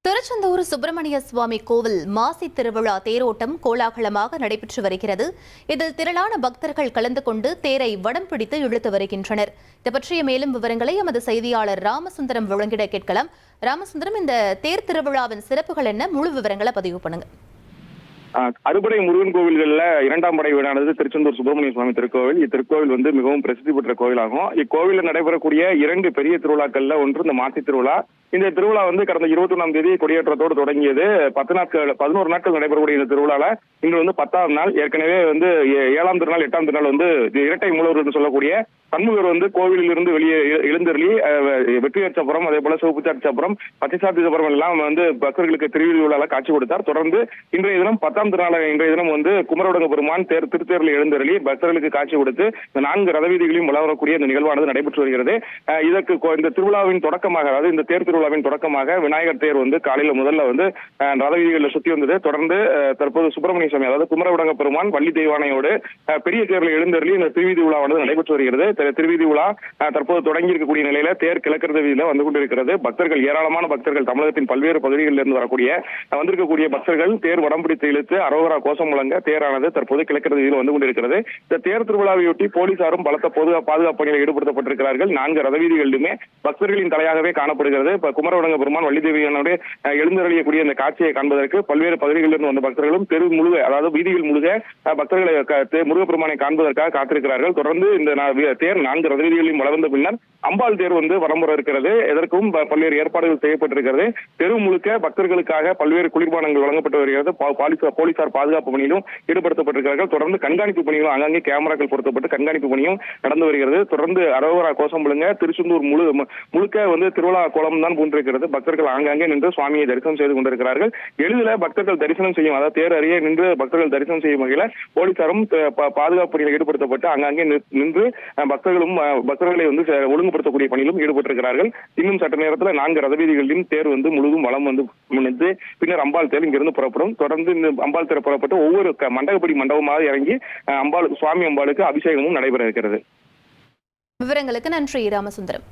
திருச்செந்தூர் சுப்பிரமணிய சுவாமி கோவில் மாசி திருவிழா தேரோட்டம் கோலாகலமாக நடைபெற்று வருகிறது. இதில் திரளான பக்தர்கள் கலந்து கொண்டு தேரை வடம் பிடித்து இழுத்து வருகின்றனர். இது பற்றிய மேலும் விவரங்களை எமது செய்தியாளர் ராமசுந்தரம் வழங்கிட கேட்கலாம். ராமசுந்தரம், இந்த தேர் திருவிழாவின் சிறப்புகள் என்ன? முழு விவரங்களை பதிவு பண்ணுங்க. அறுபடை முருகன் கோவில்கள்ல இரண்டாம் படை வீடானது திருச்செந்தூர் சுப்பிரமணிய சுவாமி திருக்கோவில். இத்திருக்கோவில் மிகவும் பிரசித்தி பெற்ற கோவிலாகும். இக்கோவிலில் நடைபெறக்கூடிய இரண்டு பெரிய திருவிழாக்கள்ல ஒன்று இந்த மாசி திருவிழா. இந்த திருவிழா கடந்த 21ஆம் தேதி கொடியேற்றத்தோடு தொடங்கியது. 11 நாட்கள் நடைபெறக்கூடிய இந்த திருவிழால இன்று 10ஆம் நாள். ஏற்கனவே 7ஆம் திருநாள் 8ஆம் திருநாள் இரட்டை மூலவர் என்று சொல்லக்கூடிய சண்முகர் கோவிலில் இருந்து வெளியே எழுந்தருளி வெற்றியச்சப்புறம், அதே போல சிவப்புச்சாட்சப்புறம், பச்சைசாத்திச்சப்புறம் எல்லாம் பக்தர்களுக்கு திருவிழால காட்சி கொடுத்தார். தொடர்ந்து இன்றைய தினம் 10ஆம் திருநாள் இன்றைய தினம் குமரவுடங்க பெருமான் திருத்தேரில் எழுந்தருளி பக்தர்களுக்கு காட்சி கொடுத்து இந்த 4 ரதவீதிகளையும் வளரக்கூடிய இந்த நிகழ்வானது நடைபெற்று வருகிறது. இதற்கு இந்த திருவிழாவின் தொடக்கமாக, அதாவது இந்த தேர் திருவிழாவின் தொடக்கமாக விநாயகர் தேர் காலையில முதல்ல ரதவீதிகளில் சுத்தி வந்தது. தொடர்ந்து தற்போது சுப்பிரமணிய சுவாமி, அதாவது குமரவுடங்க பெருமான் வள்ளி தெய்வானையோடு பெரிய தேரில் எழுந்தருளி இந்த திருவீதி விழாவானது நடைபெற்று வருகிறது. திருவீதி விழா தற்போது தொடங்கி இருக்கக்கூடிய நிலையில தேர் கிழக்கிறது வீதியில வந்து கொண்டிருக்கிறது. பக்தர்கள், ஏராளமான பக்தர்கள், தமிழகத்தின் பல்வேறு பகுதிகளில் இருந்து வரக்கூடிய வந்திருக்கக்கூடிய பக்தர்கள் தேர் வடம் பிடித்து இழுத்து அரோகரா கோஷம் முழங்க தேரானது தற்போது கிழக்கிறது வீதியில் வந்து கொண்டிருக்கிறது. இந்த தேர் திருவிழாவையொட்டி போலீசாரும் பலத்த பாதுகாப்பு பணியில் ஈடுபடுத்தப்பட்டிருக்கிறார்கள். 4 ரதவீதிகளிலுமே பக்தர்களின் தலையாகவே காணப்படுகிறது. குமரவுடங்க பெருமான் வள்ளி தேவியானோடு எழுந்தருளியக்கூடிய இந்த காட்சியை காண்பதற்கு பல்வேறு பகுதிகளில் இருந்து வந்த பக்தர்களும் தெரு முழுக, அதாவது வீதிகள் முழுக பக்தர்களை முருகப்பெருமானை காண்பதற்காக காத்திருக்கிறார்கள். தொடர்ந்து இந்த தேர் 4 ரதவீதிகளையும் வளர்ந்த பின்னர் அம்பாள் தேர் வரம்புற இருக்கிறது. இதற்கும் பல்வேறு ஏற்பாடுகள் செய்யப்பட்டிருக்கிறது. தெரு முழுக்க பக்தர்களுக்காக பல்வேறு குளிர்பானங்கள் வழங்கப்பட்டு வருகிறது. போலீசார் பாதுகாப்பு பணியிலும் ஈடுபடுத்தப்பட்டிருக்கிறார்கள். தொடர்ந்து கண்காணிப்பு பணிகளும், அங்கங்கே கேமராக்கள் பொருத்தப்பட்டு கண்காணிப்பு பணியும் நடந்து வருகிறது. தொடர்ந்து அரோகரா கோஷம் முழங்க திருச்செந்தூர் முழுக்க திருவிழா கோலம் தான் பூண்டிருக்கிறது. பக்தர்கள் ஆங்காங்கே நின்று சுவாமியை தரிசனம் செய்து கொண்டிருக்கிறார்கள். எளிதில் பக்தர்கள் தரிசனம் செய்யும், அதாவது தேர் அருகே நின்று பக்தர்கள் தரிசனம் செய்யும் வகையில் போலீசாரும் பாதுகாப்பு பணியில் ஈடுபடுத்தப்பட்டு அங்கங்கே நின்று பக்தர்களை ஒழுங்குபடுத்தக்கூடிய பணியிலும் ஈடுபட்டிருக்கிறார்கள். இன்னும் சற்று நேரத்தில் 4 ரதவீதிகளிலும் தேர் முழுதும் வளம் நின்று பின்னர் அம்பாள் தேர் இங்கிருந்து புறப்படும். தொடர்ந்து இந்த அம்பாள் தேர் புறப்பட்டு ஒவ்வொரு மண்டபப்படி மண்டபமாக இறங்கி சுவாமி அம்பாளுக்கு அபிஷேகமும் நடைபெற இருக்கிறது. விவரங்களுக்கு நன்றி ராமசுந்தரம்.